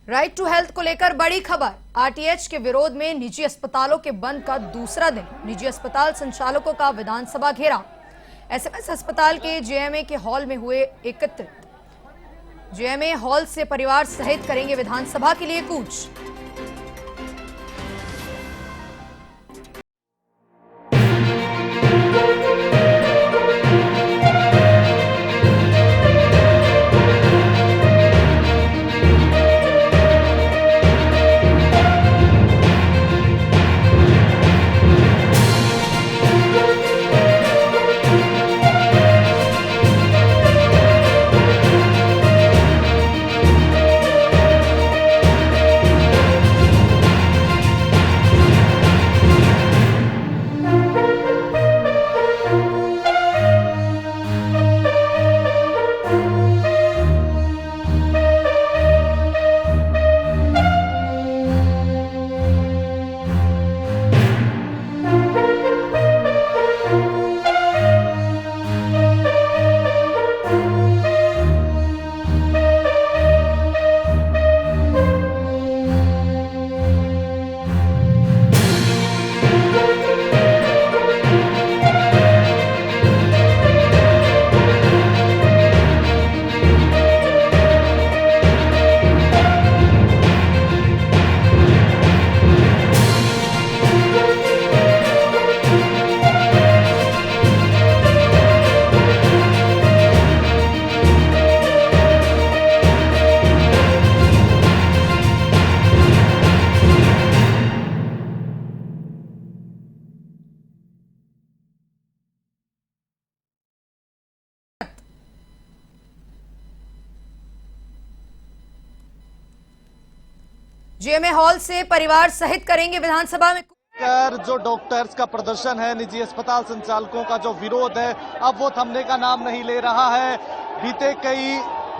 Right to health को लेकर बड़ी खबर। आरटीएच के विरोध में निजी अस्पतालों के बंद का दूसरा दिन। निजी अस्पताल संचालकों का विधानसभा घेराव। एसएमएस अस्पताल के जेएमए के हॉल में हुए एकत्रित। जेएमए हॉल से परिवार सहित करेंगे विधानसभा के लिए कूच। जेएमए हॉल से परिवार सहित करेंगे विधानसभा में। जो डॉक्टर्स का प्रदर्शन है, निजी अस्पताल संचालकों का जो विरोध है, अब वो थमने का नाम नहीं ले रहा है। बीते कई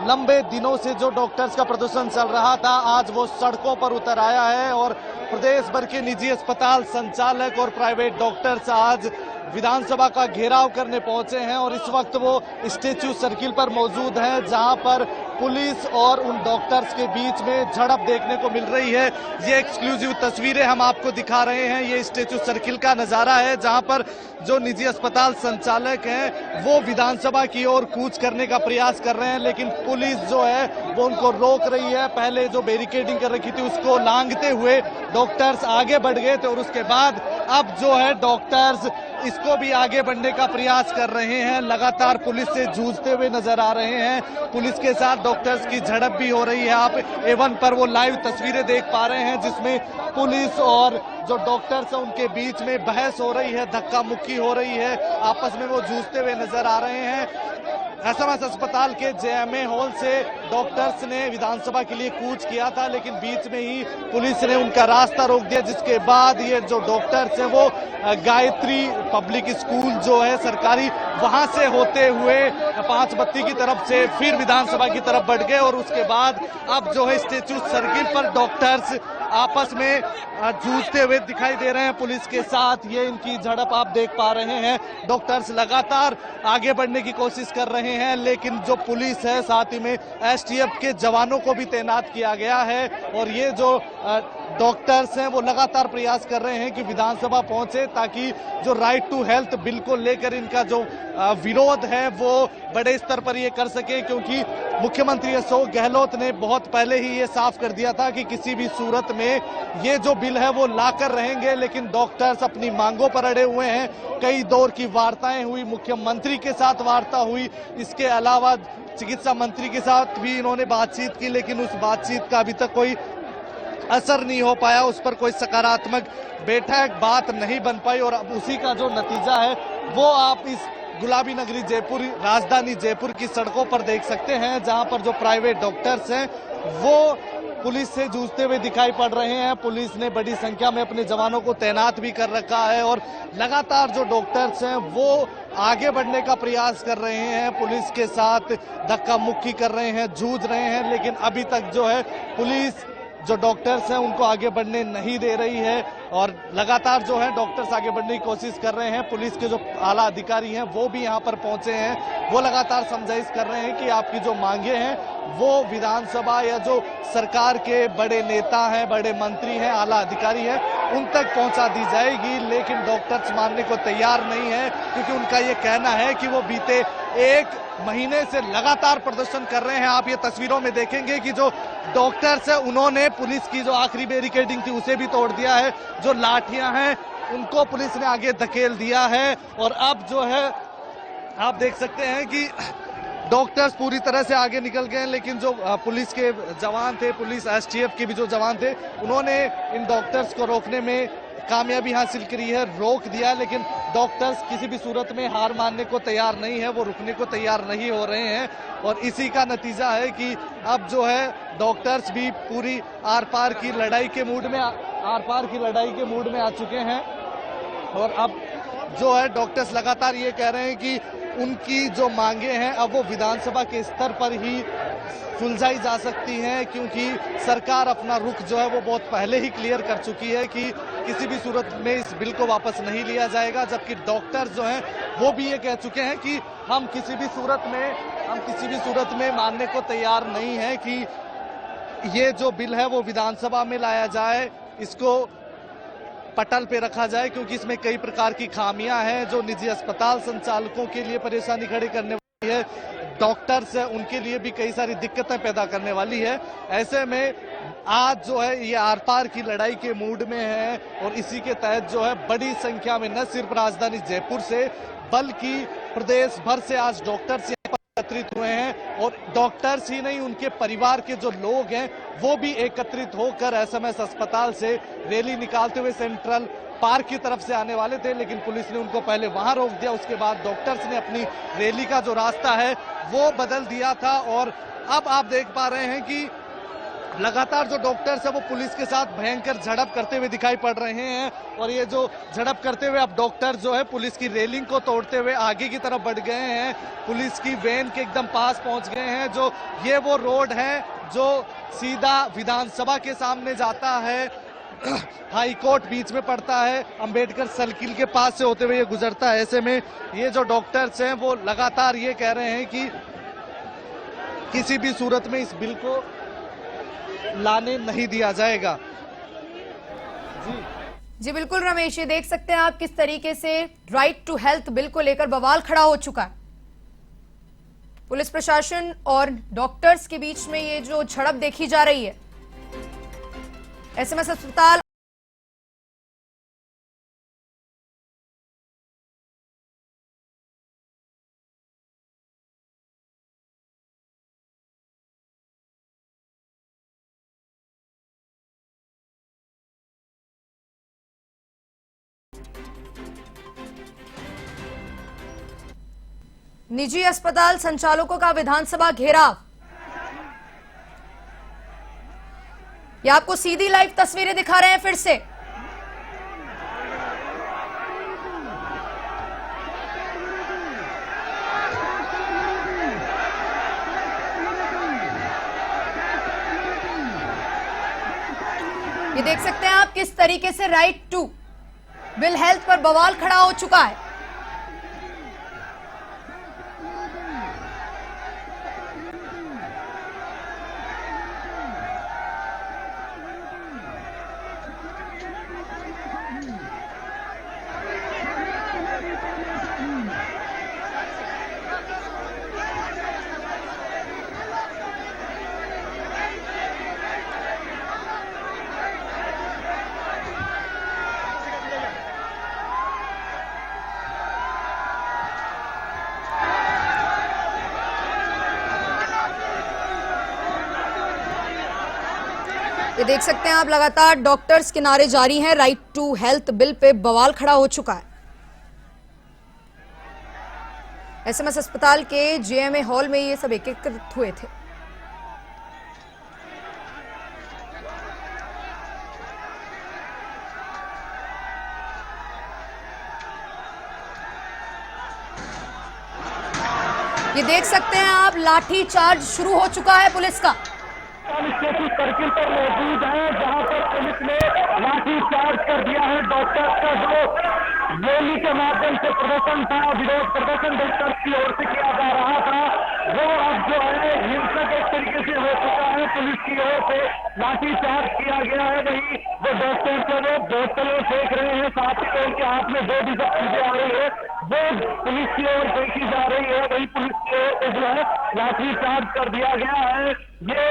लंबे दिनों से जो डॉक्टर्स का प्रदर्शन चल रहा था, आज वो सड़कों पर उतर आया है और प्रदेश भर के निजी अस्पताल संचालक और प्राइवेट डॉक्टर्स आज विधानसभा का घेराव करने पहुंचे हैं और इस वक्त वो स्टैच्यू सर्किल पर मौजूद हैं, जहां पर पुलिस और उन डॉक्टर्स के बीच में झड़प देखने को मिल रही है। ये एक्सक्लूसिव तस्वीरें हम आपको दिखा रहे हैं। ये स्टैच्यू सर्किल का नजारा है, जहां पर जो निजी अस्पताल संचालक हैं वो विधानसभा की ओर कूच करने का प्रयास कर रहे हैं, लेकिन पुलिस जो है वो उनको रोक रही है। पहले जो बैरिकेडिंग कर रखी थी उसको लांघते हुए डॉक्टर्स आगे बढ़ गए थे और उसके बाद अब जो है डॉक्टर्स इसको भी आगे बढ़ने का प्रयास कर रहे हैं। लगातार पुलिस से जूझते हुए नजर आ रहे हैं। पुलिस के साथ डॉक्टर्स की झड़प भी हो रही है। आप A1 पर वो लाइव तस्वीरें देख पा रहे हैं, जिसमें पुलिस और जो डॉक्टर्स हैं उनके बीच में बहस हो रही है, धक्का मुक्की हो रही है, आपस में वो जूझते हुए नजर आ रहे हैं। एसएमएस अस्पताल के जेएमए हॉल से डॉक्टर्स ने विधानसभा के लिए कूच किया था, लेकिन बीच में ही पुलिस ने उनका रास्ता रोक दिया, जिसके बाद ये जो डॉक्टर्स हैं वो गायत्री पब्लिक स्कूल जो है सरकारी, वहां से होते हुए 5 बत्ती की तरफ से फिर विधानसभा की तरफ बढ़ गए और उसके बाद अब जो है स्टैच्यू सर्किल पर डॉक्टर्स आपस में जूझते हुए दिखाई दे रहे हैं पुलिस के साथ। ये इनकी झड़प आप देख पा रहे हैं। डॉक्टर्स लगातार आगे बढ़ने की कोशिश कर रहे हैं, लेकिन जो पुलिस है साथ ही में एसटीएफ के जवानों को भी तैनात किया गया है और ये जो डॉक्टर्स हैं वो लगातार प्रयास कर रहे हैं कि विधानसभा पहुंचे, ताकि जो राइट टू हेल्थ बिल को लेकर इनका जो विरोध है वो बड़े स्तर पर ये कर सके, क्योंकि मुख्यमंत्री अशोक गहलोत ने बहुत पहले ही ये साफ कर दिया था कि किसी भी सूरत में ये जो बिल है वो लाकर रहेंगे। लेकिन डॉक्टर्स अपनी मांगों पर अड़े हुए हैं। कई दौर की वार्ताएं हुई, मुख्यमंत्री के साथ वार्ता हुई, इसके अलावा चिकित्सा मंत्री के साथ भी इन्होंने बातचीत की, लेकिन उस बातचीत का अभी तक कोई असर नहीं हो पाया, उस पर कोई सकारात्मक बैठक बात नहीं बन पाई और अब उसी का जो नतीजा है वो आप इस गुलाबी नगरी जयपुर, राजधानी जयपुर की सड़कों पर देख सकते हैं, जहां पर जो प्राइवेट डॉक्टर्स हैं वो पुलिस से जूझते हुए दिखाई पड़ रहे हैं। पुलिस ने बड़ी संख्या में अपने जवानों को तैनात भी कर रखा है और लगातार जो डॉक्टर्स हैं वो आगे बढ़ने का प्रयास कर रहे हैं, पुलिस के साथ धक्का मुक्की कर रहे हैं, जूझ रहे हैं, लेकिन अभी तक जो है पुलिस जो डॉक्टर्स हैं उनको आगे बढ़ने नहीं दे रही है। और लगातार जो है डॉक्टर्स आगे बढ़ने की कोशिश कर रहे हैं। पुलिस के जो आला अधिकारी हैं वो भी यहाँ पर पहुंचे हैं, वो लगातार समझाइश कर रहे हैं कि आपकी जो मांगे हैं वो विधानसभा या जो सरकार के बड़े नेता हैं, बड़े मंत्री हैं, आला अधिकारी हैं, उन तक पहुंचा दी जाएगी। लेकिन डॉक्टर्स मानने को तैयार नहीं है, क्योंकि उनका ये कहना है कि वो बीते एक महीने से लगातार प्रदर्शन कर रहे हैं। आप ये तस्वीरों में देखेंगे कि जो डॉक्टर्स है उन्होंने पुलिस की जो आखिरी बैरिकेडिंग थी उसे भी तोड़ दिया है, जो लाठियां हैं उनको पुलिस ने आगे धकेल दिया है। और अब जो है आप देख सकते हैं कि डॉक्टर्स पूरी तरह से आगे निकल गए हैं, लेकिन जो पुलिस के जवान थे, पुलिस एसटीएफ के भी जो जवान थे, उन्होंने इन डॉक्टर्स को रोकने में कामयाबी हासिल करी है, रोक दिया। लेकिन डॉक्टर्स किसी भी सूरत में हार मानने को तैयार नहीं है, वो रुकने को तैयार नहीं हो रहे हैं। और इसी का नतीजा है कि अब जो है डॉक्टर्स भी पूरी आर पार की लड़ाई के मूड में आ चुके हैं। और अब जो है डॉक्टर्स लगातार ये कह रहे हैं कि उनकी जो मांगे हैं अब वो विधानसभा के स्तर पर ही सुलझाई जा सकती हैं, क्योंकि सरकार अपना रुख जो है वो बहुत पहले ही क्लियर कर चुकी है कि किसी भी सूरत में इस बिल को वापस नहीं लिया जाएगा। जबकि डॉक्टर्स जो हैं वो भी ये कह चुके हैं कि हम किसी भी सूरत में मानने को तैयार नहीं है कि ये जो बिल है वो विधानसभा में लाया जाए, इसको पटल पे रखा जाए, क्योंकि इसमें कई प्रकार की खामियां हैं जो निजी अस्पताल संचालकों के लिए परेशानी खड़ी करने वाली है, डॉक्टर्स है उनके लिए भी कई सारी दिक्कतें पैदा करने वाली है। ऐसे में आज जो है ये आर पार की लड़ाई के मूड में है और इसी के तहत जो है बड़ी संख्या में न सिर्फ राजधानी जयपुर से बल्कि प्रदेश भर से आज डॉक्टर्स एकत्रित हुए हैं। और डॉक्टर्स ही नहीं, उनके परिवार के जो लोग हैं वो भी एकत्रित होकर एसएमएस अस्पताल से रैली निकालते हुए सेंट्रल पार्क की तरफ से आने वाले थे, लेकिन पुलिस ने उनको पहले वहां रोक दिया। उसके बाद डॉक्टर्स ने अपनी रैली का जो रास्ता है वो बदल दिया था। और अब आप देख पा रहे हैं कि लगातार जो डॉक्टर्स है वो पुलिस के साथ भयंकर झड़प करते हुए दिखाई पड़ रहे हैं। और ये जो झड़प करते हुए अब डॉक्टर जो है पुलिस की रेलिंग को तोड़ते हुए आगे की तरफ बढ़ गए हैं, पुलिस की वैन के एकदम पास पहुंच गए हैं। जो ये वो रोड है जो सीधा विधानसभा के सामने जाता है, हाई कोर्ट बीच में पड़ता है, अंबेडकर सर्किल के पास से होते हुए ये गुजरता है। ऐसे में ये जो डॉक्टर्स हैं वो लगातार ये कह रहे हैं कि किसी भी सूरत में इस बिल को लाने नहीं दिया जाएगा। जी बिल्कुल रमेश, ये देख सकते हैं आप किस तरीके से राइट टू हेल्थ बिल को लेकर बवाल खड़ा हो चुका है। पुलिस प्रशासन और डॉक्टर्स के बीच में ये जो झड़प देखी जा रही है। एसएमएस अस्पताल निजी अस्पताल संचालकों का विधानसभा घेराव। ये आपको सीधी लाइव तस्वीरें दिखा रहे हैं फिर से। ये देख सकते हैं आप किस तरीके से राइट टू बिल हेल्थ पर बवाल खड़ा हो चुका है। ये देख सकते हैं आप लगातार डॉक्टर्स के नारे जारी हैं। Right to health bill pay बवाल खड़ा हो चुका है। एसएमएस अस्पताल के जेएमए हॉल में ये सब एकत्रित हुए थे। ये देख सकते हैं आप लाठी चार्ज शुरू हो चुका है पुलिस का। स्टेशन सर्किल पर मौजूद है, जहां पर पुलिस ने लाठी चार्ज कर दिया है। डॉक्टर्स का जो रैली के माध्यम से प्रदर्शन था, विरोध प्रदर्शन डॉक्टर्स की ओर से किया जा रहा था, वो अब जो है हिंसक एक तरीके से हो चुका है। पुलिस की ओर से लाठी चार्ज किया गया है। वही जो डॉक्टर्स है वो बोतलें फेंक रहे हैं, साथ ही उनके हाथ में जो भी सब चीजें आ रही है वो पुलिस की ओर फेंकी जा रही है। वही पुलिस की ओर से जो है लाठी चार्ज कर दिया गया है। ये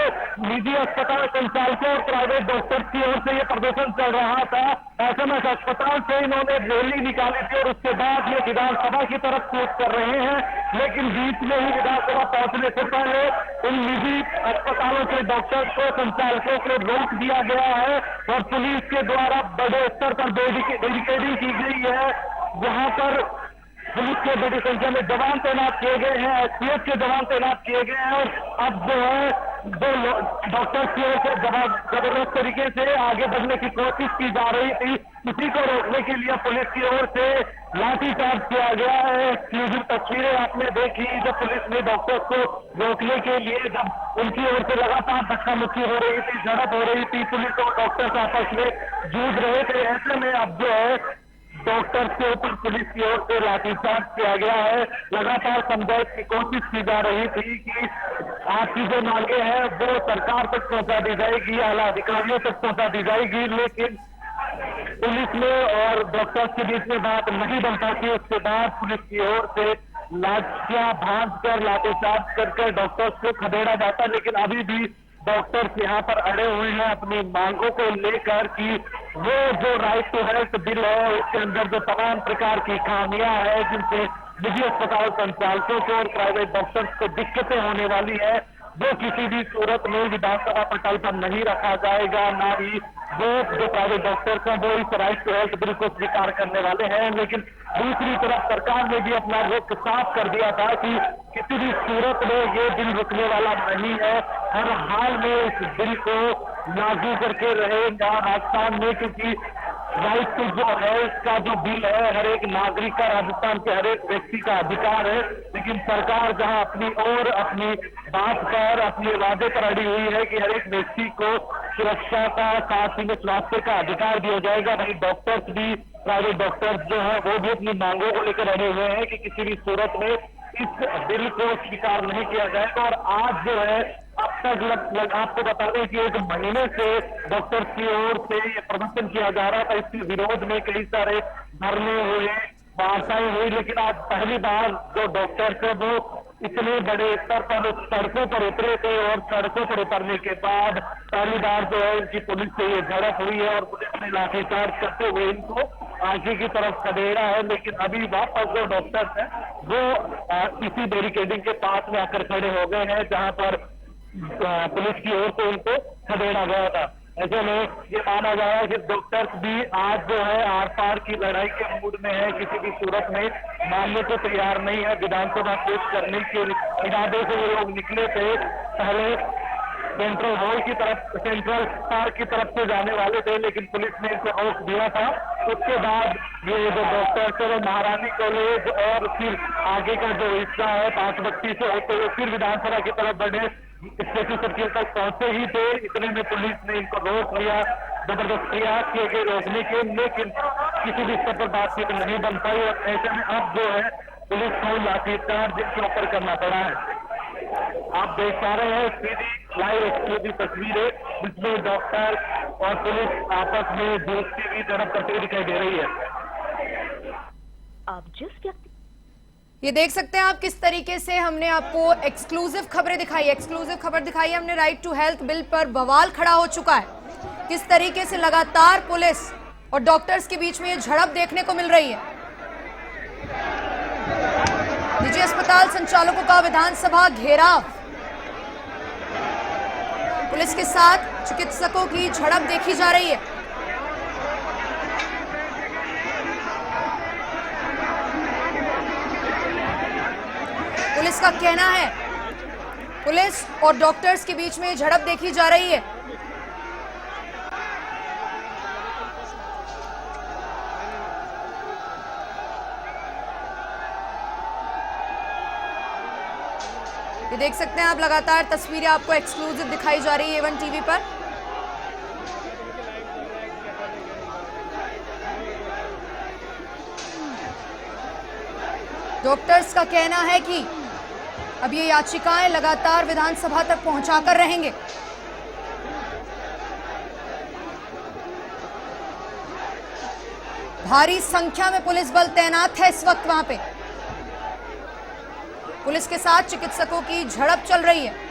निजी अस्पताल संचालकों और प्राइवेट डॉक्टर्स की ओर से ये प्रदर्शन चल रहा था। एसएमएस अस्पताल से इन्होंने रैली निकाली थी और उसके बाद ये विधानसभा की तरफ कूच कर रहे हैं, लेकिन बीच में ही विधानसभा पहुंचने से पहले इन निजी अस्पतालों के डॉक्टर्स को, संचालकों को रोक दिया गया है और पुलिस के द्वारा बड़े स्तर पर बैरिकेडिंग की गई है। यहाँ पर पुलिस के बड़ी संख्या में जवान तैनात किए गए हैं, एसटीएफ के जवान तैनात किए गए हैं और अब जो है जो डॉक्टर्स की ओर से जबरदस्त तरीके से आगे बढ़ने की कोशिश की जा रही थी, इसी को रोकने के लिए पुलिस की ओर से लाठीचार्ज किया गया है। एक्सक्लूसिव तस्वीरें आपने देखी जब पुलिस ने डॉक्टर्स को रोकने के लिए, जब उनकी ओर से लगातार धक्का मुक्की हो रही थी, झड़प हो रही थी, पुलिस और डॉक्टर्स आपस में जूझ रहे थे। ऐसे में अब जो है डॉक्टर्स के ऊपर पुलिस की ओर से लाठीचार्ज किया गया है। लगातार समझाने की कोशिश की जा रही थी कि आपकी जो मांगे हैं वो सरकार तक पहुंचा दी जाएगी, आला अधिकारियों तक पहुंचा दी जाएगी, लेकिन पुलिस में और डॉक्टर्स के बीच में बात नहीं बन पाती। उसके बाद पुलिस की ओर से लाठियां भांज कर, लाठीचार्ज करके डॉक्टर्स को खदेड़ा जाता, लेकिन अभी भी डॉक्टर्स यहाँ पर अड़े हुए हैं अपनी मांगों को लेकर कि वो जो राइट टू हेल्थ बिल है उसके अंदर जो तमाम प्रकार की खामियां हैं जिनसे निजी अस्पताल संचालकों को और प्राइवेट डॉक्टर्स को दिक्कतें होने वाली है, वो किसी भी सूरत में विधानसभा पटल पर नहीं रखा जाएगा। ना ही वो जो प्राइवेट डॉक्टर्स हैं वो इस राइट टू हेल्थ बिल को स्वीकार करने वाले हैं। लेकिन दूसरी तरफ सरकार ने भी अपना रुख साफ कर दिया था कि किसी भी सूरत में ये बिल रुकने वाला नहीं है, हर हाल में इस बिल को लागू करके रहेगा राजस्थान में, क्योंकि राइट टू जो है इसका जो बिल है हर एक नागरिक का, राजस्थान के हर एक व्यक्ति का अधिकार है। लेकिन सरकार जहां अपनी ओर अपनी बात पर, अपने वादे पर अड़ी हुई है कि हर एक व्यक्ति को सुरक्षा का, साथ ही में स्वास्थ्य का अधिकार दिया जाएगा, वही डॉक्टर्स भी, प्राइवेट डॉक्टर्स जो है वो भी अपनी मांगों को लेकर अड़े हुए हैं कि किसी भी सूरत में इस बिल को स्वीकार नहीं किया जाएगा। और आज जो है अब तक आपको बता दें कि एक महीने से डॉक्टर्स की ओर से ये प्रदर्शन किया जा रहा था। इसके विरोध में कई सारे धरने हुए, वार्ताएं हुई, लेकिन आज पहली बार जो डॉक्टर्स है वो इतने बड़े स्तर पर सड़कों पर उतरे थे और सड़कों पर उतरने के बाद पहली बार जो है इनकी पुलिस से ये झड़प हुई है और पुलिस ने लाठीचार्ज करते हुए इनको आगे की तरफ खदेड़ा है। लेकिन अभी वापस जो डॉक्टर्स हैं वो इसी बैरिकेडिंग के पास में आकर खड़े हो गए हैं जहां पर पुलिस की ओर से उनको खदेड़ा गया था। ऐसे में ये माना जा रहा है कि डॉक्टर्स भी आज जो है आर पार की लड़ाई के मूड में है, किसी भी सूरत में मानने को तैयार नहीं है। विधानसभा पेश करने के इरादे से ये लोग निकले थे, पहले सेंट्रल हॉल की तरफ, सेंट्रल पार्क की तरफ से जाने वाले थे, लेकिन पुलिस ने इसे रोक दिया था। उसके बाद ये जो डॉक्टर्स है वो महारानी कॉलेज और फिर आगे का जो हिस्सा है पांचबत्ती से होते हुए फिर विधानसभा की तरफ बढ़े, स्टेशन सर्किल तक पहुंचे ही थे। इतने में पुलिस ने इनको रोक लिया, जबरदस्त प्रयास किए गए रोकने के, लेकिन किसी भी स्तर पर बातचीत नहीं बन पाई। और ऐसे में अब जो है पुलिस को लाठीचार्ज इनके ऊपर करना पड़ा है। आप देख पा रहे हैं सीधी लाइव एक्सक्लूसिव तस्वीरें जिसमें डॉक्टर और पुलिस आपस में जूझती हुई झड़प करते हुए दिखाई दे रही है। आप जिस व्यक्ति ये देख सकते हैं आप किस तरीके से हमने आपको एक्सक्लूसिव खबरें दिखाई, एक्सक्लूसिव खबर दिखाई हमने। राइट टू हेल्थ बिल पर बवाल खड़ा हो चुका है, किस तरीके से लगातार पुलिस और डॉक्टर्स के बीच में ये झड़प देखने को मिल रही है। निजी अस्पताल संचालकों का विधानसभा घेराव, पुलिस के साथ चिकित्सकों की झड़प देखी जा रही है। पुलिस का कहना है पुलिस और डॉक्टर्स के बीच में झड़प देखी जा रही है। ये देख सकते हैं आप, लगातार तस्वीरें आपको एक्सक्लूसिव दिखाई जा रही है A1 टीवी पर। डॉक्टर्स का कहना है कि अब ये याचिकाएं लगातार विधानसभा तक पहुंचाकर रहेंगे। भारी संख्या में पुलिस बल तैनात है इस वक्त वहां पे। पुलिस के साथ चिकित्सकों की झड़प चल रही है।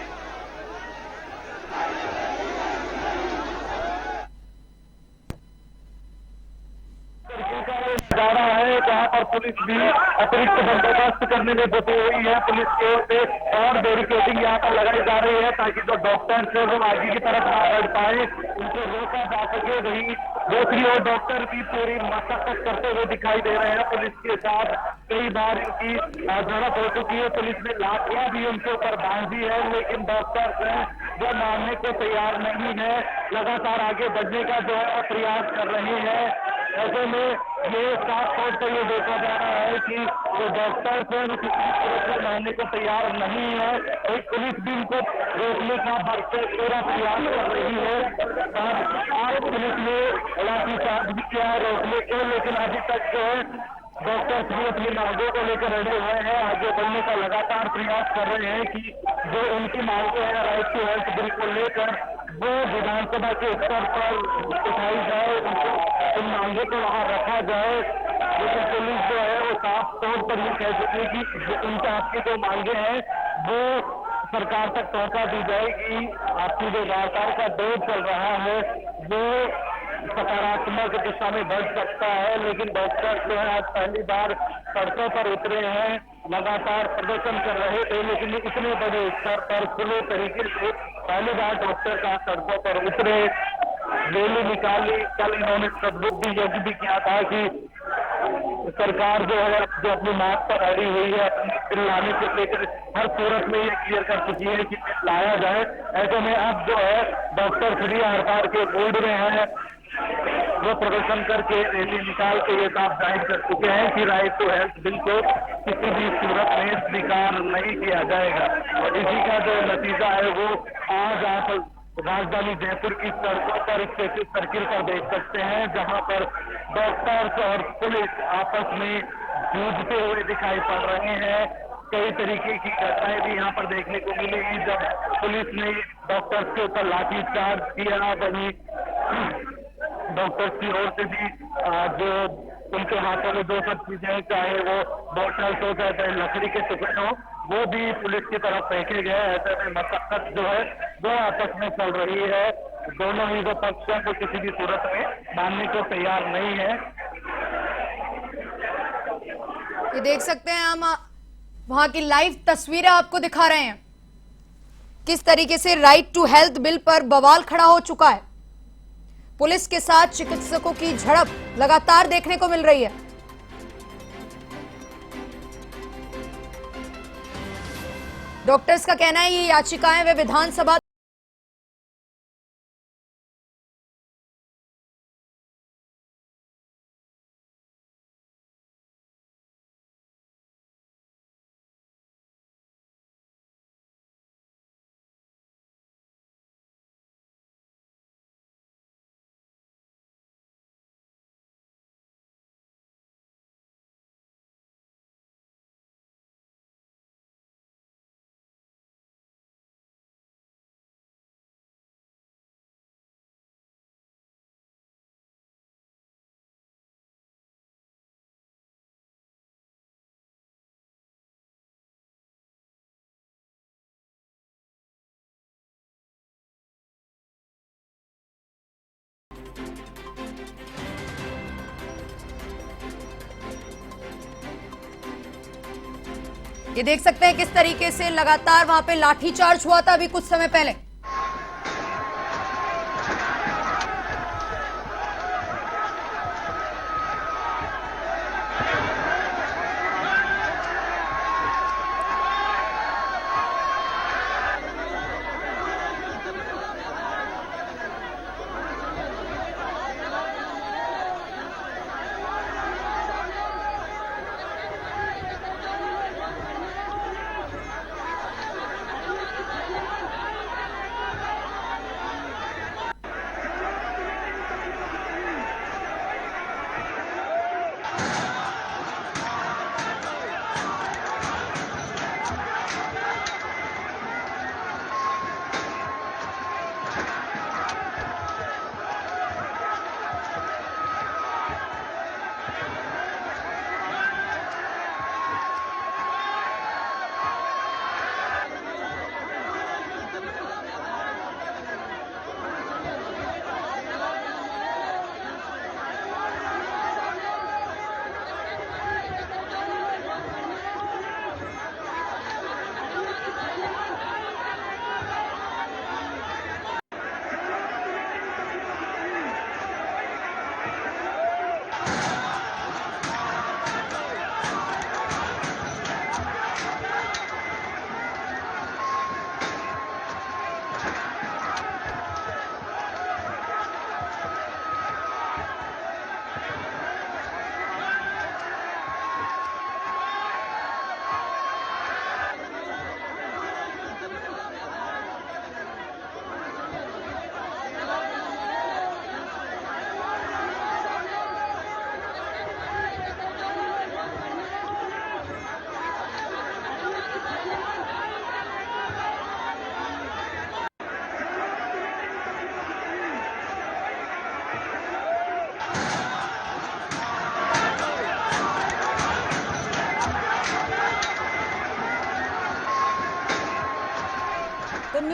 नजारा है जहां पर पुलिस भी अतिरिक्त बंदोबस्त करने में जुटी हुई है। पुलिस की ओर से और बैरिकेडिंग यहाँ पर लगाई जा रही है ताकि जो डॉक्टर्स है वो आगे की तरफ ना बढ़ पाए, उनको रोका जा सके। वही दूसरी ओर डॉक्टर भी पूरी मशक्कत करते हुए दिखाई दे रहे हैं। पुलिस के साथ कई बार इनकी झड़प हो चुकी है। पुलिस ने लाठियां भी उनके ऊपर बांधी है, लेकिन डॉक्टर्स हैं जो मानने को तैयार नहीं है, लगातार आगे बढ़ने का जो है प्रयास कर रहे हैं। ऐसे में ये साफ तौर पर ये देखा जा रहा है कि जो डॉक्टर्स हैं वो किसी तरह से मानने को तैयार नहीं है। एक पुलिस भी इनको रोकने का भरपूर पूरा प्रयास कर रही है। आज पुलिस ने लाठीचार्ज भी किया है रोकने को, लेकिन अभी तक जो है डॉक्टर्स भी अपनी मांगों को लेकर अड़े हुए हैं, आगे बढ़ने का लगातार प्रयास कर रहे हैं कि जो उनकी मांगें हैं राइट टू हेल्थ बिल को लेकर वो विधानसभा के स्तर पर उठाई जाए, उन मांगों को वहां रखा जाए। लेकिन पुलिस जो है वो साफ तौर पर ये कह चुकी है कि उनके आपकी जो मांगे हैं वो सरकार तक पहुंचा दी जाएगी। आपकी जो वार्ताओं का दौर चल रहा है वो सकारात्मक दिशा में बढ़ सकता है, लेकिन डॉक्टर जो है आज पहली बार सड़कों पर उतरे हैं, लगातार प्रदर्शन कर रहे थे, लेकिन इतने बड़े स्तर पर खुले तरीके से पहली बार डॉक्टर का सड़कों पर उतरे, रैली निकाली। कल इन्होंने सबूत भी यज्ञ भी किया था कि सरकार जो है जो अपनी मांग पर अड़ी हुई है, अपनी बिल लाने को लेकर हर सूरत में ये क्लियर कर चुकी है कि लाया जाए। ऐसे में अब जो है डॉक्टर फ्री हड़ताल के मूड में है, वो प्रदर्शन करके रैली निकाल के ये साफ जाहिर कर चुके हैं कि राइट टू हेल्थ बिल को किसी भी सूरत में स्वीकार नहीं किया जाएगा। और इसी का जो नतीजा है वो आज आप राजधानी जयपुर की सड़कों पर स्टेशन सर्किल पर देख सकते हैं, जहां पर डॉक्टर्स और पुलिस आपस में जूझते हुए दिखाई पड़ रहे हैं। कई तरीके की घटनाएं भी यहाँ पर देखने को मिलेगी। जब पुलिस ने डॉक्टर्स के ऊपर लाठीचार्ज किया, वहीं डॉक्टर्स की ओर से भी जो उनके हाथों में जो सब चीजें, चाहे वो बॉटल्स हो चाहे लकड़ी के टुकड़े हो, वो भी पुलिस की तरफ फेंके गए। ऐसे में मशक्कत जो है वो आपस में चल रही है। दोनों ही जो पक्ष हैं वो किसी भी सूरत में मानने को तैयार नहीं है। ये देख सकते हैं हम, वहां की लाइव तस्वीरें आपको दिखा रहे हैं किस तरीके से राइट टू हेल्थ बिल पर बवाल खड़ा हो चुका है। पुलिस के साथ चिकित्सकों की झड़प लगातार देखने को मिल रही है। डॉक्टर्स का कहना है ये याचिकाएं वे विधानसभा ये देख सकते हैं किस तरीके से लगातार वहां पे लाठीचार्ज हुआ था अभी कुछ समय पहले।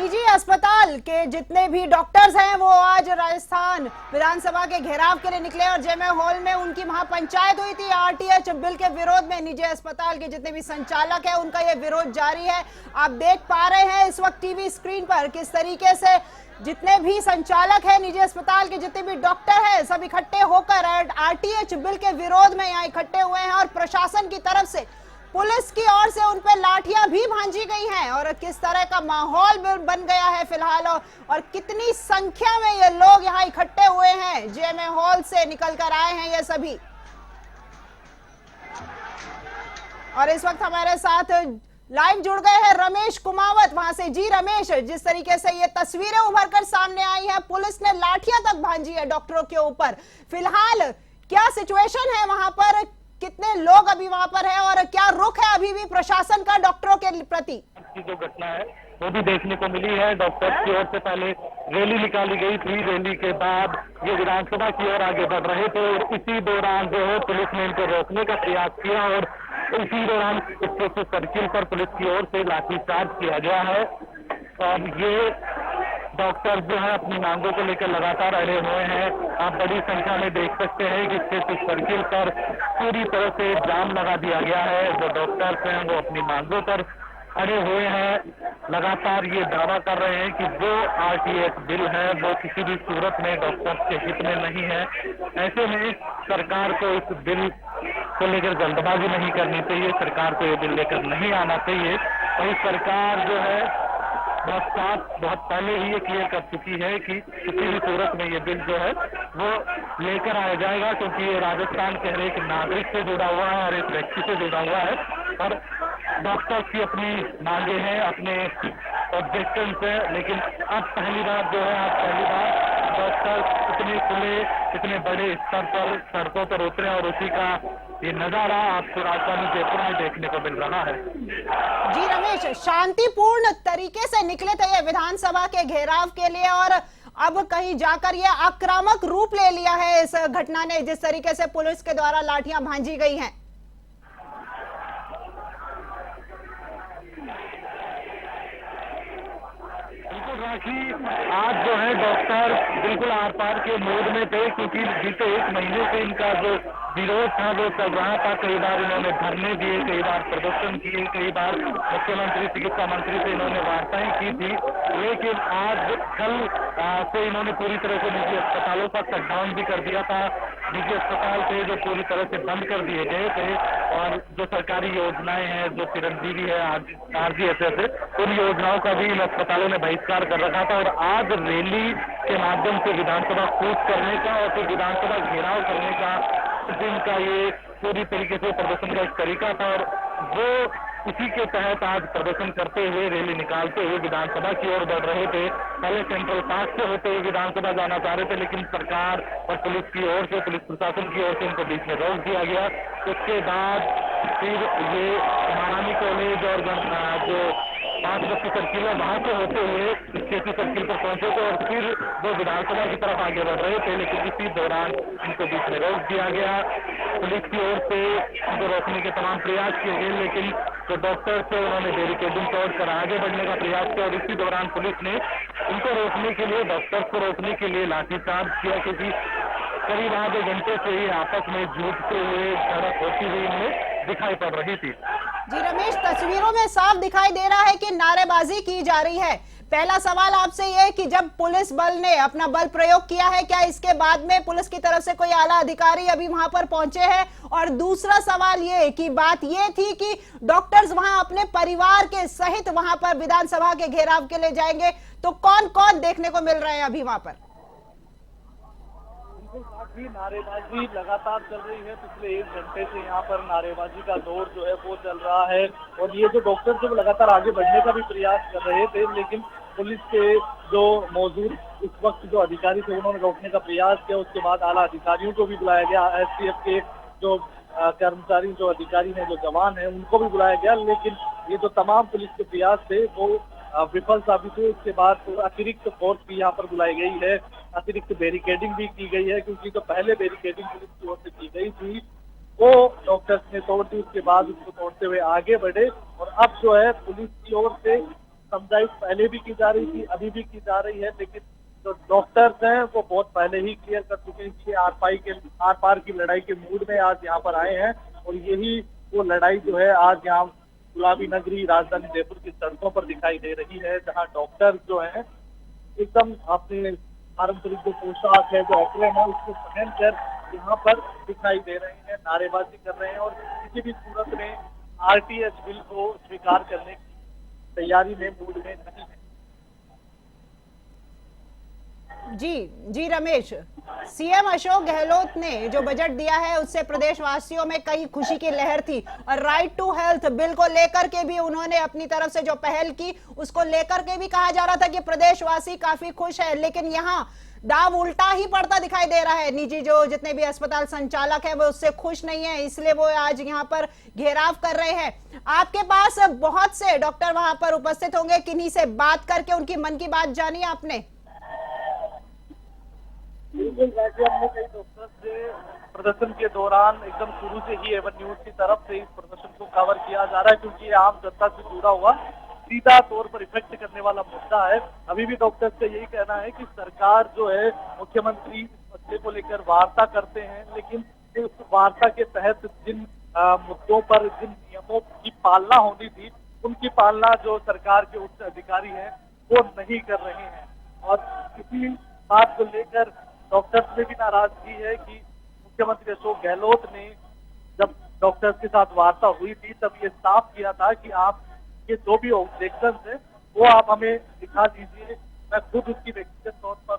निजी अस्पताल के जितने भी डॉक्टर्स हैं वो आज राजस्थान विधानसभा के घेराव के लिए निकले और जेएमए हॉल में उनकी वहां पंचायत हुई थी। आरटीएच बिल के विरोध में निजी अस्पताल के जितने भी संचालक हैं उनका ये विरोध जारी है। आप देख पा रहे हैं इस वक्त टीवी स्क्रीन पर किस तरीके से जितने भी संचालक हैं निजी अस्पताल के जितने भी डॉक्टर हैं सब इकट्ठे होकर आरटीएच बिल के विरोध में यहाँ इकट्ठे हुए हैं और प्रशासन की तरफ से पुलिस की ओर से उन पर लाठियां भी भांजी गई हैं और किस तरह का माहौल बन गया है फिलहाल और कितनी संख्या में ये लोग यहाँ इकट्ठे हुए हैं। जेएमए हॉल से निकल कर आए हैं ये सभी और इस वक्त हमारे साथ लाइव जुड़ गए हैं रमेश कुमावत वहां से। जी रमेश, जिस तरीके से ये तस्वीरें उभर कर सामने आई हैं, पुलिस ने लाठियां तक भांजी है डॉक्टरों के ऊपर, फिलहाल क्या सिचुएशन है वहां पर, कितने लोग अभी वहां पर है और क्या रुख है अभी भी प्रशासन का डॉक्टरों के प्रति? जो घटना है वो भी देखने को मिली है। डॉक्टर्स की ओर से पहले रैली निकाली गई थी, रैली के बाद ये विधानसभा की ओर आगे बढ़ रहे थे और इसी दौरान जो है पुलिस ने इनको रोकने का प्रयास किया और इसी दौरान स्टेशन सर्किल पर पुलिस की ओर से लाठीचार्ज किया गया है और ये डॉक्टर जो है अपनी मांगों को लेकर लगातार अड़े हुए हैं। आप बड़ी संख्या में देख सकते हैं कि स्टेशन सर्किल पर पूरी तरह से जाम लगा दिया गया है। जो डॉक्टर्स हैं वो अपनी मांगों पर अड़े हुए हैं, लगातार ये दावा कर रहे हैं कि जो आरटीएच बिल है वो किसी भी सूरत में डॉक्टर्स के हित में नहीं है। ऐसे में सरकार को इस बिल को लेकर जल्दबाजी नहीं करनी चाहिए, सरकार को ये बिल लेकर नहीं आना चाहिए। वही सरकार जो है बहुत पहले ही ये क्लियर कर चुकी है कि किसी भी सूरत में ये बिल जो है वो लेकर आया जाएगा, क्योंकि ये राजस्थान के हर एक नागरिक से जुड़ा हुआ है, हर एक व्यक्ति से जुड़ा हुआ है और डॉक्टर्स की अपनी मांगे हैं, अपने ऑब्जेक्शंस है। लेकिन अब पहली बार जो है डॉक्टर्स इतने खुले इतने बड़े स्तर पर सड़कों पर उतरे और उसी का ये नजारा आपको राजधानी जयपुर में देखने को मिल रहा है। जी रमेश, शांतिपूर्ण तरीके से निकले थे ये विधानसभा के घेराव के लिए और अब कहीं जाकर ये आक्रामक रूप ले लिया है इस घटना ने, जिस तरीके से पुलिस के द्वारा लाठियां भांजी गई हैं। राखी, आज जो है डॉक्टर बिल्कुल आर पार के मोड में थे, क्योंकि बीते एक महीने से इनका जो विरोध था वो चल रहा था। कई बार इन्होंने धरने दिए, कई बार प्रदर्शन किए, कई बार मुख्यमंत्री चिकित्सा मंत्री से इन्होंने वार्ताएं की थी, लेकिन आज कल से इन्होंने पूरी तरह से निजी अस्पतालों का शटडाउन भी कर दिया था। निजी अस्पताल थे जो पूरी तरह से बंद कर दिए गए थे और जो सरकारी योजनाएं हैं, जो चिरंजीवी है आरजीएचएस है, उन योजनाओं का भी इन अस्पतालों ने बहिष्कार कर रखा था। और आज रैली के माध्यम से विधानसभा कूच करने का और फिर विधानसभा घेराव करने का जिनका ये पूरी तरीके से प्रदर्शन का एक तरीका था और वो उसी के तहत आज प्रदर्शन करते हुए रैली निकालते हुए विधानसभा की ओर बढ़ रहे थे। पहले सेंट्रल पार्क से होते हुए विधानसभा जाना चाह रहे थे, लेकिन सरकार और पुलिस की ओर से, पुलिस प्रशासन की ओर से इनको बीच में रोक दिया गया। उसके बाद फिर ये महारानी कॉलेज और जो 5 बस्ती सर्किल है वहां से होते हुए स्टेशन सर्किल पर पहुंचे थे और फिर वो विधानसभा की तरफ आगे बढ़ रहे थे, लेकिन इसी दौरान इनको बीच में रोक दिया गया। पुलिस की ओर से इनको रोकने के तमाम प्रयास किए गए, लेकिन जो डॉक्टर थे उन्होंने बैरिकेडिंग तोड़कर आगे बढ़ने का प्रयास किया और इसी दौरान पुलिस ने इनको रोकने के लिए, डॉक्टर्स को रोकने के लिए लाठीचार्ज किया, क्योंकि करीब आधे घंटे से ही आपस में जूझते हुए झड़प होती हुई इनमें दिखाई पड़ रही थी। जी रमेश, तस्वीरों में साफ दिखाई दे रहा है कि नारेबाजी की जा रही है। पहला सवाल आपसे ये कि जब पुलिस बल ने अपना बल प्रयोग किया है, क्या इसके बाद में पुलिस की तरफ से कोई आला अधिकारी अभी वहां पर पहुंचे हैं? और दूसरा सवाल ये कि बात ये थी कि डॉक्टर्स वहां अपने परिवार के सहित वहां पर विधानसभा के घेराव के लिए जाएंगे, तो कौन कौन देखने को मिल रहे हैं अभी वहां पर? नारेबाजी लगातार चल रही है। पिछले 1 घंटे से यहाँ पर नारेबाजी का दौर जो है वो चल रहा है और ये जो डॉक्टर जो लगातार आगे बढ़ने का भी प्रयास कर रहे थे, लेकिन पुलिस के जो मौजूद इस वक्त जो अधिकारी थे उन्होंने रोकने का प्रयास किया। उसके बाद आला अधिकारियों को भी बुलाया गया, एसटीएफ के जो कर्मचारी, जो अधिकारी हैं, जो जवान हैं, उनको भी बुलाया गया, लेकिन ये जो तमाम पुलिस के प्रयास थे वो विफल साबित हुए। उसके बाद अतिरिक्त फोर्स भी यहाँ पर बुलाई गई है, अतिरिक्त बैरिकेडिंग भी की गई है, क्योंकि जो पहले बैरिकेडिंग पुलिस की ओर से की गई थी वो डॉक्टर्स ने तोड़ दी। उसके बाद उसको तोड़ते हुए आगे बढ़े और अब जो है पुलिस की ओर से समझाइश पहले भी की जा रही थी, अभी भी की जा रही है, लेकिन जो डॉक्टर्स हैं वो बहुत पहले ही क्लियर कर चुके हैं कि आर पार की लड़ाई के मूड में आज यहाँ पर आए हैं। और यही वो लड़ाई जो है आज यहाँ गुलाबी नगरी राजधानी जयपुर की सड़कों पर दिखाई दे रही है, जहाँ डॉक्टर्स जो है एकदम अपने पारंपरिक जो पोशाक है, जो एप्रेन है, उसको पहन कर यहाँ पर दिखाई दे रहे हैं, नारेबाजी कर रहे हैं और किसी भी सूरत में आरटीएस बिल को स्वीकार करने की तैयारी में मूड में नहीं है। जी रमेश, सीएम अशोक गहलोत ने जो बजट दिया है उससे प्रदेशवासियों में कई खुशी की लहर थी और राइट टू हेल्थ बिल को लेकर के भी उन्होंने अपनी तरफ से जो पहल की उसको लेकर के भी कहा जा रहा था कि प्रदेशवासी काफी खुश है, लेकिन यहाँ दाव उल्टा ही पड़ता दिखाई दे रहा है। निजी जो जितने भी अस्पताल संचालक है वो उससे खुश नहीं है, इसलिए वो आज यहाँ पर घेराव कर रहे हैं। आपके पास बहुत से डॉक्टर वहां पर उपस्थित होंगे, किन्हीं से बात करके उनकी मन की बात जानी आपने? बिल्कुल, हमने कई डॉक्टर्स से प्रदर्शन के दौरान एकदम शुरू से ही एवन न्यूज की तरफ से इस प्रदर्शन को कवर किया जा रहा है, क्योंकि ये आम जनता से जुड़ा हुआ सीधा तौर पर इफेक्ट करने वाला मुद्दा है। अभी भी डॉक्टर्स का यही कहना है कि सरकार जो है, मुख्यमंत्री इस मसले को लेकर वार्ता करते हैं, लेकिन उस वार्ता के तहत जिन मुद्दों पर, जिन नियमों की पालना होनी थी, उनकी पालना जो सरकार के उच्च अधिकारी हैं वो नहीं कर रहे हैं। और इसी बात को लेकर डॉक्टर्स में भी नाराजगी है कि मुख्यमंत्री अशोक गहलोत ने जब डॉक्टर्स के साथ वार्ता हुई थी तब ये साफ किया था कि आप ये जो भी ऑब्जेक्शन है वो आप हमें दिखा दीजिए, मैं खुद उसकी व्यक्तिगत तौर पर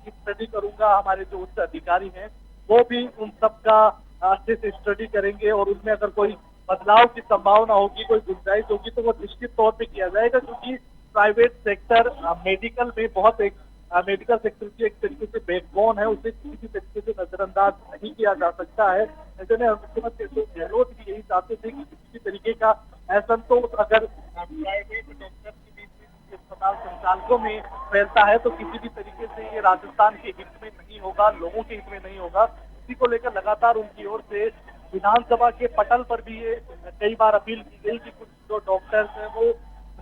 स्टडी करूंगा। हमारे जो उच्च अधिकारी हैं वो भी उन सब का अच्छे से स्टडी करेंगे और उसमें अगर कोई बदलाव की संभावना होगी, कोई गुंजाइश होगी तो वो निश्चित तौर पे किया जाएगा, क्योंकि प्राइवेट सेक्टर मेडिकल में बहुत एक मेडिकल सेक्टर की एक तरीके से बैकबोन है, उसे किसी भी तरीके से नजरअंदाज नहीं किया जा सकता है। ऐसे में मुख्यमंत्री अशोक गहलोत भी यही चाहते थे कि किसी भी तरीके का असंतोष अगर प्राइवेट डॉक्टर के बीच में अस्पताल संचालकों में फैलता है तो किसी भी तरीके से ये राजस्थान के हित में नहीं होगा, लोगों के हित में नहीं होगा। इसी को लेकर लगातार उनकी ओर से विधानसभा के पटल पर भी ये कई बार अपील की गई कि कुछ जो डॉक्टर्स हैं वो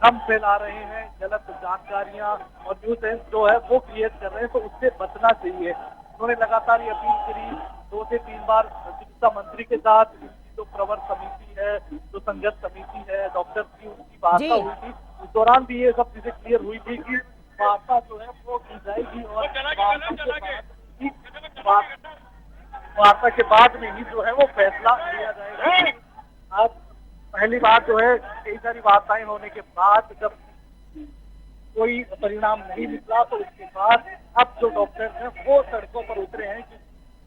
भ्रम फैला रहे हैं, गलत जानकारियां और न्यूज़ जो है वो क्रिएट कर रहे हैं, तो उससे बचना चाहिए। उन्होंने लगातार ये अपील करी 2 से 3 बार चिकित्सा मंत्री के साथ, जो प्रवर समिति है, जो संघर्ष समिति है, डॉक्टर्स की उनकी वार्ता हुई थी, उस दौरान भी ये सब चीजें क्लियर हुई थी कि वार्ता जो है वो की जाएगी और वार्ता के बाद में ही जो है वो फैसला लिया जाएगा। आज पहली बार जो है कई सारी वार्ताएं होने के बाद जब कोई परिणाम नहीं निकला तो उसके बाद अब जो डॉक्टर्स हैं वो सड़कों पर उतरे हैं कि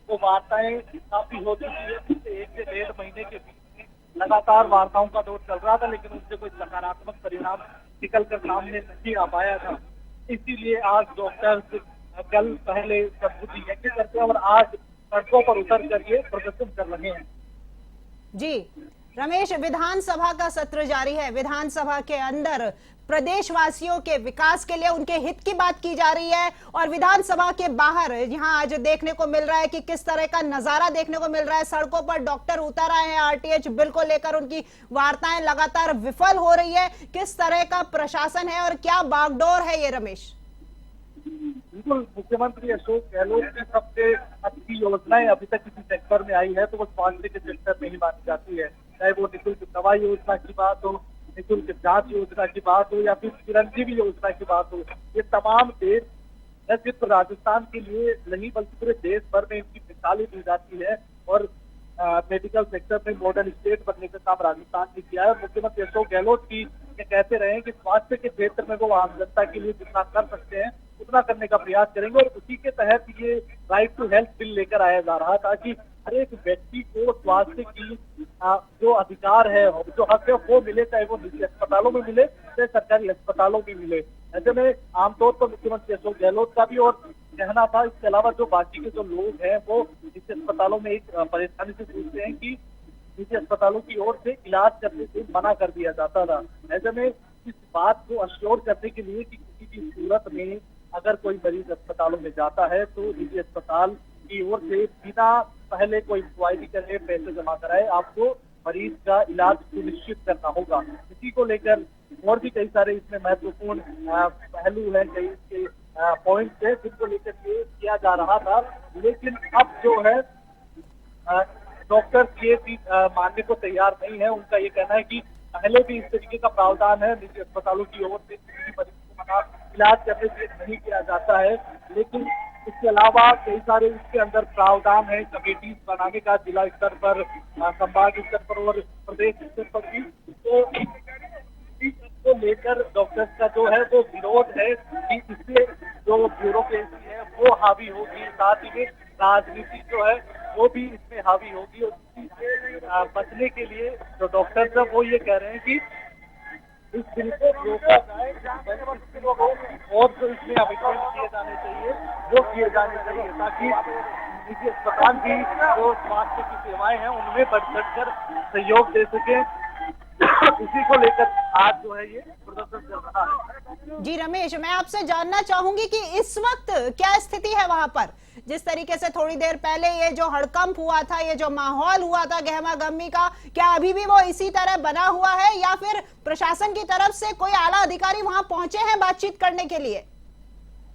वो वार्ताएं काफी हो चुकी है। पिछले 1 से 1.5 महीने के बीच में लगातार वार्ताओं का दौर चल रहा था, लेकिन उससे कोई सकारात्मक परिणाम निकल कर सामने नहीं आ पाया था। इसीलिए आज डॉक्टर्स कल पहले सबूती यज्ञ करते हैं और आज सड़कों पर उतर कर ये प्रदर्शन कर रहे हैं। जी रमेश, विधानसभा का सत्र जारी है। विधानसभा के अंदर प्रदेशवासियों के विकास के लिए उनके हित की बात की जा रही है और विधानसभा के बाहर यहाँ आज देखने को मिल रहा है कि किस तरह का नजारा देखने को मिल रहा है। सड़कों पर डॉक्टर उतर आए हैं, आरटीएच बिल को लेकर उनकी वार्ताएं लगातार विफल हो रही है। किस तरह का प्रशासन है और क्या बागडोर है ये रमेश? बिल्कुल, मुख्यमंत्री अशोक गहलोत की सबसे अच्छी योजनाएं अभी तक किसी सेक्टर में आई है तो वो स्वास्थ्य के सेक्टर में ही मानी जाती है, चाहे वो निःशुल्क दवा योजना की बात हो, निःशुल्क जांच योजना की बात हो या फिर चिरंजीवी योजना की बात हो। ये तमाम देश न सिर्फ राजस्थान के लिए नहीं बल्कि पूरे देश भर में इनकी मिसालें दी जाती है और मेडिकल सेक्टर में मॉडर्न स्टेट बनने का काम राजस्थान ने किया है। मुख्यमंत्री अशोक गहलोत की ये कहते रहे कि स्वास्थ्य के क्षेत्र में वो आम जनता के लिए जितना कर सकते हैं उतना करने का प्रयास करेंगे और उसी के तहत ये राइट टू हेल्थ बिल लेकर आया जा रहा था कि हर एक व्यक्ति को स्वास्थ्य की जो अधिकार है, जो हक है वो मिले, चाहे वो निजी अस्पतालों में मिले चाहे सरकारी अस्पतालों में मिले। ऐसे में आमतौर पर मुख्यमंत्री अशोक गहलोत का भी और कहना था। इसके अलावा जो बाकी के जो लोग हैं वो निजी अस्पतालों में एक परेशानी से जूझते हैं कि निजी अस्पतालों की ओर से इलाज करने से मना कर दिया जाता था। ऐसे में इस बात को अश्योर करने के लिए कि किसी भी सूरत में अगर कोई मरीज अस्पतालों में जाता है तो निजी अस्पताल की ओर से बिना पहले कोई इंक्वायरी करे, पैसे जमा कराए, आपको मरीज का इलाज सुनिश्चित करना होगा। इसी को लेकर और भी कई सारे इसमें महत्वपूर्ण पहलू हैं, कई इसके पॉइंट्स है जिनको लेकर ये किया जा रहा था। लेकिन अब जो है डॉक्टर्स ये भी मानने को तैयार नहीं है। उनका ये कहना है कि पहले भी इस तरीके का प्रावधान है, निजी अस्पतालों की ओर से किसी मरीज को मना इलाज करने से नहीं किया जाता है, लेकिन इसके अलावा कई सारे इसके अंदर प्रावधान है कमेटीज बनाने का, जिला स्तर पर, संभाग स्तर पर और प्रदेश स्तर पर भी। तो इसको लेकर डॉक्टर्स का जो है वो विरोध है कि इससे जो ब्यूरोक्रेसी है वो हावी होगी, साथ ही में राजनीति जो है वो भी इसमें हावी होगी। और इसी से बचने के लिए जो डॉक्टर्स है वो ये कह रहे हैं कि इस बिल को रोका जाए और जो इसमें अमेंडमेंट किए जाने चाहिए वो किए जाने चाहिए, ताकि निजी अस्पताल की जो स्वास्थ्य की सेवाएं हैं उनमें बढ़ चढ़कर सहयोग दे सके। इसी को लेकर आज जो है ये प्रदर्शन चल रहा है। जी रमेश, मैं आपसे जानना चाहूंगी कि इस वक्त क्या स्थिति है वहां पर? जिस तरीके से थोड़ी देर पहले ये जो हड़कंप हुआ था, ये जो माहौल हुआ था गहमा गहमी का, क्या अभी भी वो इसी तरह बना हुआ है या फिर प्रशासन की तरफ से कोई आला अधिकारी वहां पहुंचे हैं बातचीत करने के लिए?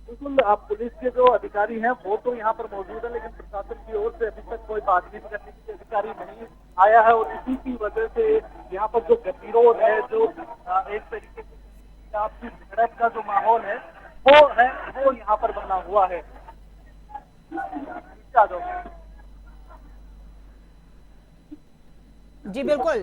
बिल्कुल, अब पुलिस के जो अधिकारी हैं वो तो यहाँ पर मौजूद है, लेकिन प्रशासन की ओर से अभी तक कोई बातचीत करने के अधिकारी नहीं आया है। और इसी की वजह से यहाँ पर जो गतिरोध है, जो एक तरीके से आपसी झड़प का जो माहौल है वो यहाँ पर बना हुआ है। जी बिल्कुल,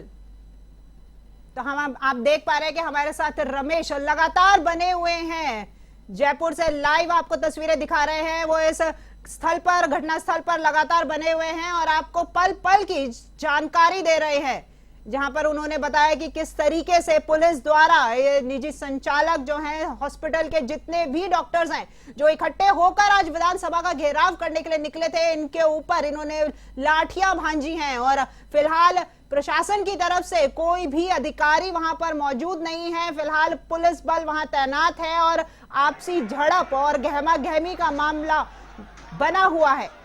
तो हम आप देख पा रहे हैं कि हमारे साथ रमेश लगातार बने हुए हैं, जयपुर से लाइव आपको तस्वीरें दिखा रहे हैं। वो इस स्थल पर, घटना स्थल पर लगातार बने हुए हैं और आपको पल पल की जानकारी दे रहे हैं, जहां पर उन्होंने बताया कि किस तरीके से पुलिस द्वारा ये निजी संचालक जो हैं, हॉस्पिटल के जितने भी डॉक्टर्स हैं जो इकट्ठे होकर आज विधानसभा का घेराव करने के लिए निकले थे, इनके ऊपर इन्होंने लाठियां भांजी हैं। और फिलहाल प्रशासन की तरफ से कोई भी अधिकारी वहां पर मौजूद नहीं है। फिलहाल पुलिस बल वहां तैनात है और आपसी झड़प और गहमा गहमी का मामला बना हुआ है।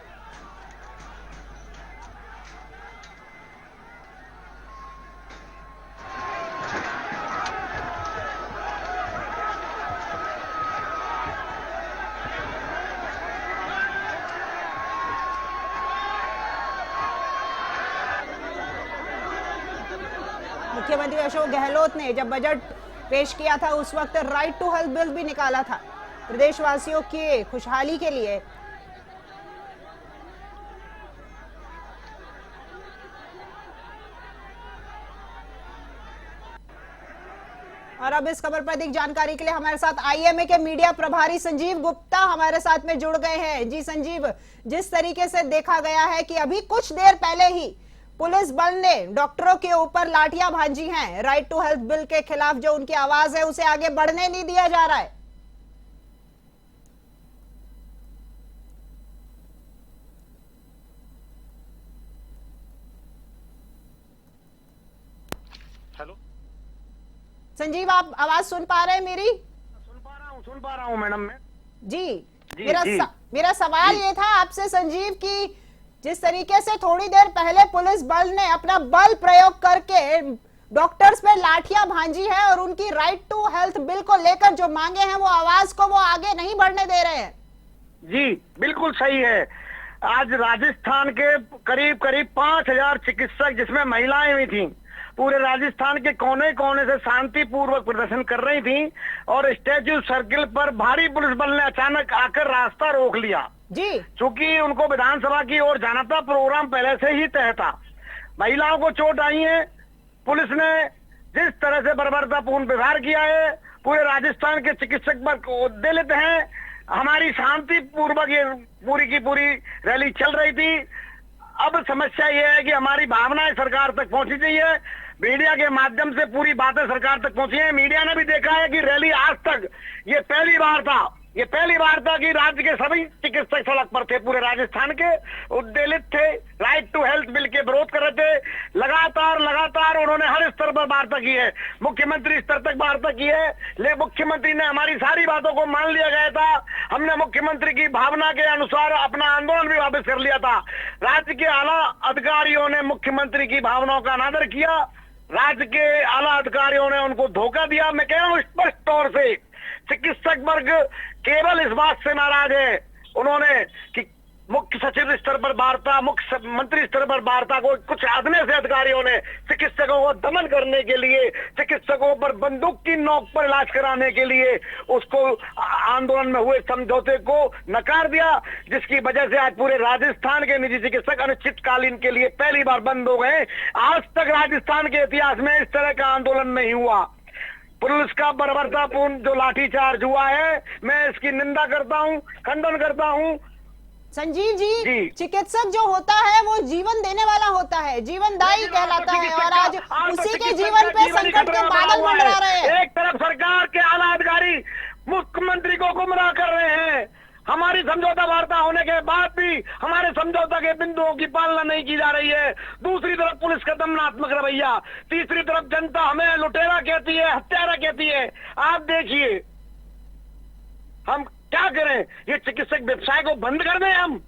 मुख्यमंत्री अशोक गहलोत ने जब बजट पेश किया था उस वक्त राइट टू हेल्थ बिल भी निकाला था प्रदेशवासियों की खुशहाली के लिए। और अब इस खबर पर अधिक जानकारी के लिए हमारे साथ आईएमए के मीडिया प्रभारी संजीव गुप्ता हमारे साथ में जुड़ गए हैं। जी संजीव, जिस तरीके से देखा गया है कि अभी कुछ देर पहले ही पुलिस बल ने डॉक्टरों के ऊपर लाठियां भांजी हैं, राइट टू हेल्थ बिल के खिलाफ जो उनकी आवाज है उसे आगे बढ़ने नहीं दिया जा रहा है। हेलो संजीव, आप आवाज सुन पा रहे हैं मेरी? सुन पा रहा हूँ मैडम मैं। जी, जी, मेरा सवाल ये था आपसे संजीव कि जिस तरीके से थोड़ी देर पहले पुलिस बल ने अपना बल प्रयोग करके डॉक्टर्स पे लाठियां भांजी है और उनकी राइट टू हेल्थ बिल को लेकर जो मांगे हैं वो आवाज को वो आगे नहीं बढ़ने दे रहे हैं। जी बिल्कुल सही है। आज राजस्थान के करीब 5000 चिकित्सक, जिसमें महिलाएं भी थीं, पूरे राजस्थान के कोने कोने से शांतिपूर्वक प्रदर्शन कर रही थी और स्टैच्यू सर्किल पर भारी पुलिस बल ने अचानक आकर रास्ता रोक लिया जी, चूंकि उनको विधानसभा की ओर जाना था, प्रोग्राम पहले से ही तय था। महिलाओं को चोट आई है, पुलिस ने जिस तरह से बर्बरतापूर्ण व्यवहार किया है, पूरे राजस्थान के चिकित्सक पर दलित हैं। हमारी शांति पूर्वक ये पूरी की पूरी रैली चल रही थी। अब समस्या ये है कि हमारी भावनाएं सरकार तक पहुंची चाहिए, मीडिया के माध्यम से पूरी बातें सरकार तक पहुंची है। मीडिया ने भी देखा है कि रैली आज तक ये पहली बार था कि राज्य के सभी चिकित्सक सड़क पर थे, पूरे राजस्थान के दलित थे, राइट टू हेल्थ बिल के विरोध कर रहे थे। लगातार उन्होंने हर स्तर पर वार्ता की है, मुख्यमंत्री स्तर तक वार्ता की है, लेकिन मुख्यमंत्री ने हमारी सारी बातों को मान लिया गया था। हमने मुख्यमंत्री की भावना के अनुसार अपना आंदोलन भी वापस कर लिया था। राज्य के आला अधिकारियों ने मुख्यमंत्री की भावनाओं का अनादर किया राज्य के आला अधिकारियों ने उनको धोखा दिया। मैं कह रहा हूं स्पष्ट तौर से चिकित्सक वर्ग केवल इस बात से नाराज है उन्होंने कि मुख्य सचिव स्तर पर वार्ता, मुख्य मंत्री स्तर पर वार्ता को कुछ अदने से अधिकारियों ने चिकित्सकों को दमन करने के लिए, चिकित्सकों पर बंदूक की नोक पर इलाज कराने के लिए उसको आंदोलन में हुए समझौते को नकार दिया, जिसकी वजह से आज पूरे राजस्थान के निजी चिकित्सक अनिश्चितकालीन के लिए पहली बार बंद हो गए। आज तक राजस्थान के इतिहास में इस तरह का आंदोलन नहीं हुआ। पुलिस का बर्बरतापूर्ण जो लाठीचार्ज हुआ है, मैं इसकी निंदा करता हूं, खंडन करता हूं। संजीव जी, चिकित्सक जो होता है वो जीवन देने वाला होता है, जीवनदायी कहलाता है, और आज उसी के जीवन पे संकट के बादल मंडरा रहे हैं। एक तरफ सरकार के आला अधिकारी मुख्यमंत्री को गुमराह कर रहे हैं, हमारी समझौता वार्ता होने के बाद भी हमारे समझौता के बिंदुओं की पालना नहीं की जा रही है। दूसरी तरफ पुलिस का दमनात्मक रवैया, तीसरी तरफ जनता हमें लुटेरा कहती है, हत्यारा कहती है। आप देखिए हम क्या करें, ये चिकित्सक व्यवसाय को बंद कर दें हम?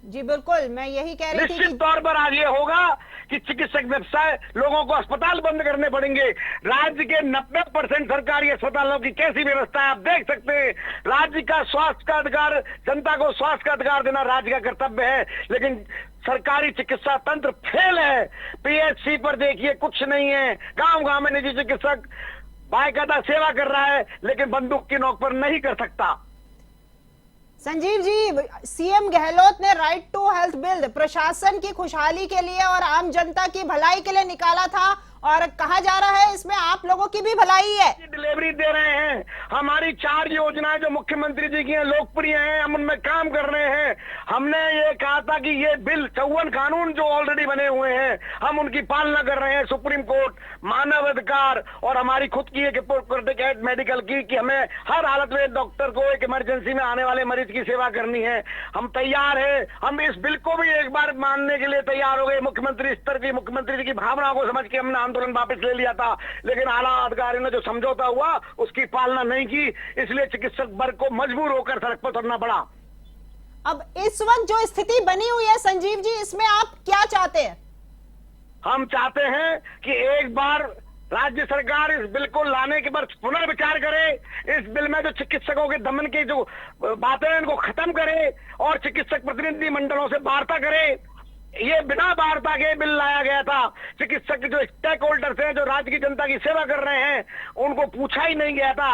जी बिल्कुल, मैं यही कह रही थी। निश्चित तौर पर आज ये होगा कि चिकित्सक व्यवसाय, लोगों को अस्पताल बंद करने पड़ेंगे। राज्य के 90% सरकारी अस्पतालों की कैसी व्यवस्था है आप देख सकते हैं। राज्य का स्वास्थ्य का अधिकार, जनता को स्वास्थ्य का अधिकार देना राज्य का कर्तव्य है, लेकिन सरकारी चिकित्सा तंत्र फेल है। पीएचसी पर देखिए कुछ नहीं है, गांव-गांव में निजी चिकित्सक बाकायदा सेवा कर रहा है, लेकिन बंदूक की नोक पर नहीं कर सकता। संजीव जी, सीएम गहलोत ने राइट टू हेल्थ बिल प्रशासन की खुशहाली के लिए और आम जनता की भलाई के लिए निकाला था, और कहा जा रहा है इसमें आप लोगों की भी भलाई है। डिलीवरी दे रहे हैं। हमारी 4 योजनाएं जो मुख्यमंत्री जी की हैं, लोकप्रिय हैं, हम उनमें काम कर रहे हैं। हमने ये कहा था कि ये बिल 54 कानून जो ऑलरेडी बने हुए हैं, हम उनकी पालना कर रहे हैं। सुप्रीम कोर्ट, मानव अधिकार और हमारी खुद की एक रिपोर्ट मेडिकल की कि हमें हर हालत में डॉक्टर को एक इमरजेंसी में आने वाले मरीज की सेवा करनी है। हम तैयार है, हम इस बिल को भी एक बार मानने के लिए तैयार हो गए। मुख्यमंत्री स्तर की, मुख्यमंत्री जी की भावनाओं को समझ के हमने आंदोलन वापस ले लिया था, लेकिन आला अधिकारियों ने जो समझौता हुआ उसकी पालना नहीं की, इसलिए चिकित्सक वर्ग को मजबूर होकर सड़क पर उतरना पड़ा। अब इस वक्त जो स्थिति बनी हुई है संजीव जी, इसमें आप क्या चाहते हैं? हम चाहते हैं कि एक बार राज्य सरकार इस बिल को लाने के बाद पुनर्विचार करे, इस बिल में जो चिकित्सकों के दमन की जो बातें हैं उनको खत्म करे और चिकित्सक प्रतिनिधि मंडलों से वार्ता करे। ये बिना वार्ता के बिल लाया गया था। चिकित्सक जो स्टेक होल्डर्स हैं, जो राज्य की जनता की सेवा कर रहे हैं, उनको पूछा ही नहीं गया था।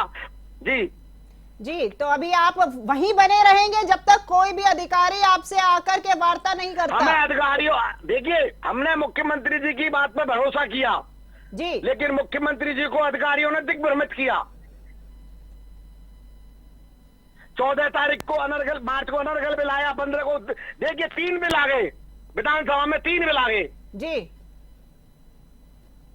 जी, तो अभी आप वहीं बने रहेंगे जब तक कोई भी अधिकारी आपसे आकर के वार्ता नहीं करता? हमें अधिकारियों, देखिए हमने मुख्यमंत्री जी की बात पर भरोसा किया जी, लेकिन मुख्यमंत्री जी को अधिकारियों ने दिग्भ्रमित किया। 14 तारीख को अनर्गल, मार्च को अनर्गल बिल आया, 15 को देखिए 3 बिल आ गए, विधानसभा में 3 बिल आ गए।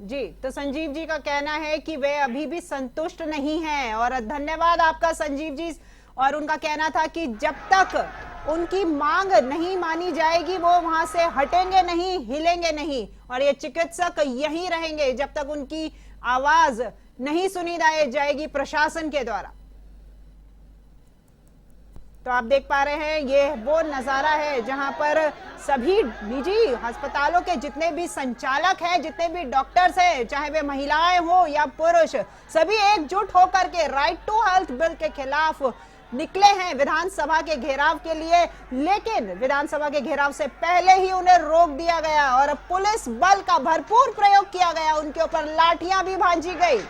जी, तो संजीव जी का कहना है कि वे अभी भी संतुष्ट नहीं हैं, और धन्यवाद आपका संजीव जी। और उनका कहना था कि जब तक उनकी मांग नहीं मानी जाएगी वो वहां से हटेंगे नहीं, हिलेंगे नहीं, और ये चिकित्सक यहीं रहेंगे जब तक उनकी आवाज नहीं सुनी जाएगी प्रशासन के द्वारा। तो आप देख पा रहे हैं ये वो नजारा है जहां पर सभी निजी अस्पतालों के जितने भी संचालक हैं, जितने भी डॉक्टर्स हैं, चाहे वे महिलाएं हो या पुरुष, सभी एकजुट होकर के राइट टू हेल्थ बिल के खिलाफ निकले हैं विधानसभा के घेराव के लिए। लेकिन विधानसभा के घेराव से पहले ही उन्हें रोक दिया गया और पुलिस बल का भरपूर प्रयोग किया गया, उनके ऊपर लाठियां भी भांजी गई।